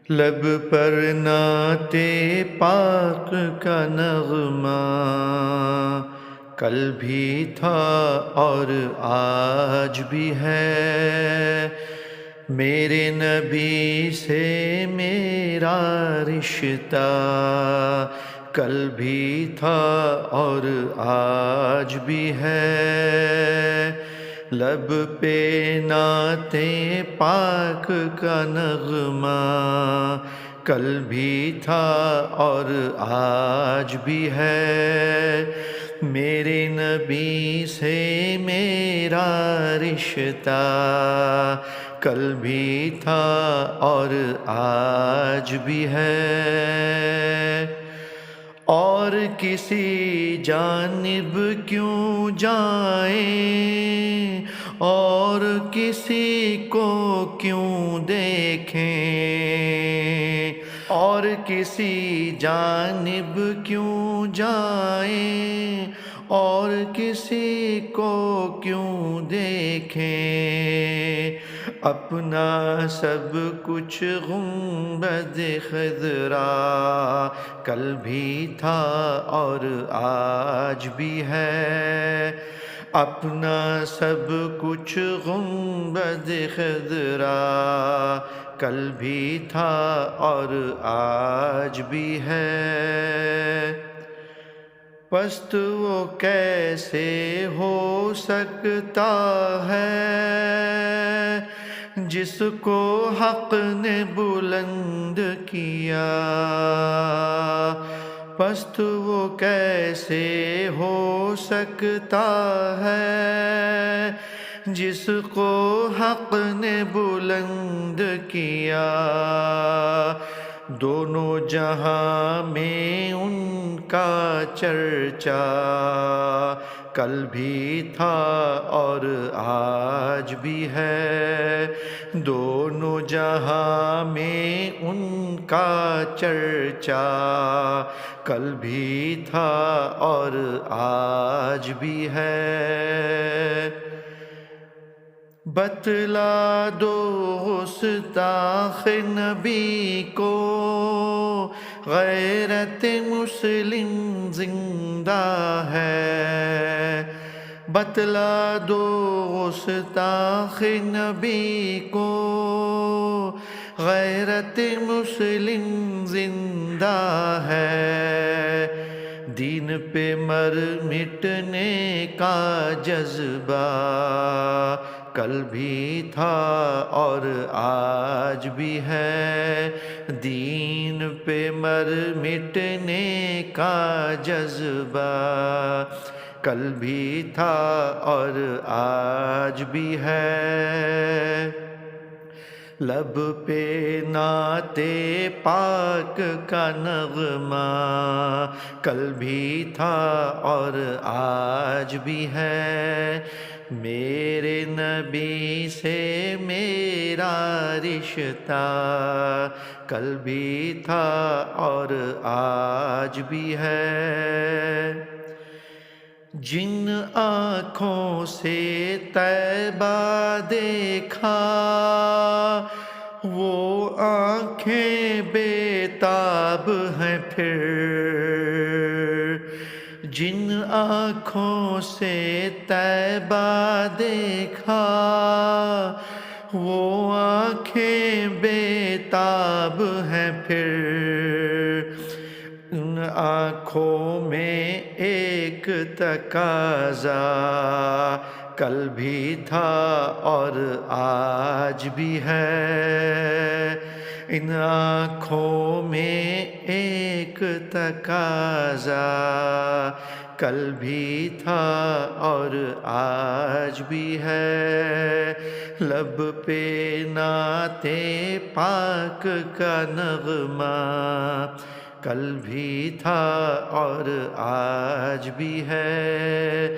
لب پر نعت پاک کا نغمہ کل بھی تھا اور آج بھی ہے، میرے نبی سے میرا رشتہ کل بھی تھا اور آج بھی ہے، لب پہ نعت پاک کا نغمہ کل بھی تھا اور آج بھی ہے، میرے نبی سے میرا رشتہ کل بھی تھا اور آج بھی ہے، اور کسی جانب کیوں جائیں اور کسی کو کیوں دیکھیں، اور کسی جانب کیوں جائیں اور کسی کو کیوں دیکھیں، اپنا سب کچھ گنبد خضرا کل بھی تھا اور آج بھی ہے، اپنا سب کچھ گنبد خضرا کل بھی تھا اور آج بھی ہے، پست وہ کیسے ہو سکتا ہے جس کو حق نے بلند کیا، پست وہ کیسے ہو سکتا ہے جس کو حق نے بلند کیا، دونوں جہاں میں ان کا چرچا کل بھی تھا اور آج بھی ہے، دونوں جہاں میں ان کا چرچا کل بھی تھا اور آج بھی ہے، بتلا دو گستاخ نبی کو غیرت مسلم زندہ ہے، بتلا دو گستاخ نبی کو غیرت مسلم زندہ ہے، دین پہ مر مٹنے کا جذبہ کل بھی تھا اور آج بھی ہے، دین پہ مر مٹنے کا جذبہ کل بھی تھا اور آج بھی ہے، لب پہ نعت پاک کا نغمہ کل بھی تھا اور آج بھی ہے، میرے نبی سے میرا رشتہ کل بھی تھا اور آج بھی ہے، جن آنکھوں سے طیبہ دیکھا وہ آنکھیں بے تاب ہیں پھر، جن آنکھوں سے طیبہ دیکھا وہ آنکھیں بے تاب ہیں پھر، ان آنکھوں میں ایک تقاضا کل بھی تھا اور آج بھی ہے، ان آنکھوں میں ایک تقاضا کل بھی تھا اور آج بھی ہے، لب پہ نعت پاک کا نغمہ کل بھی تھا اور آج بھی ہے،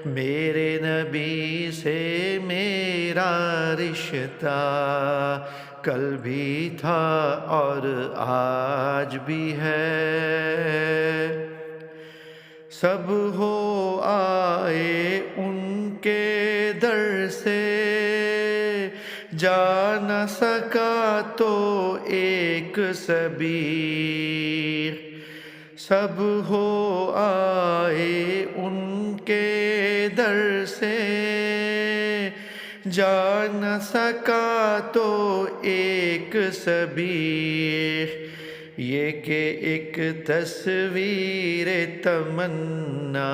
میرے نبی سے میرا رشتہ کل بھی تھا اور آج بھی ہے، سب ہو آئے ان کے در سے جا نہ سکا تو ایک صبیر، سب ہو آئے ان کے در سے، جا نہ سکا تو ایک صبیر، یہ کہ ایک تصویر تمنا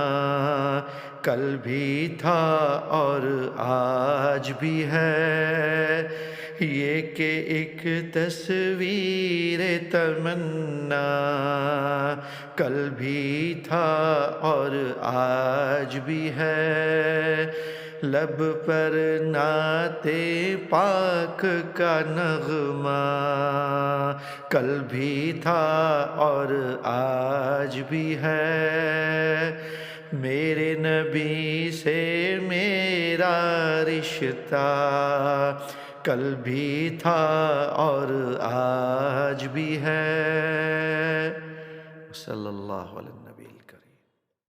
کل بھی تھا اور آج بھی ہے، یہ کہ ایک تصویر تمنا کل بھی تھا اور آج بھی ہے، لب پر نعت پاک کا نغمہ کل بھی تھا اور آج بھی ہے، میرے نبی سے میرا رشتہ کل بھی تھا اور آج بھی ہے۔ صلی اللہ علیہ وسلم۔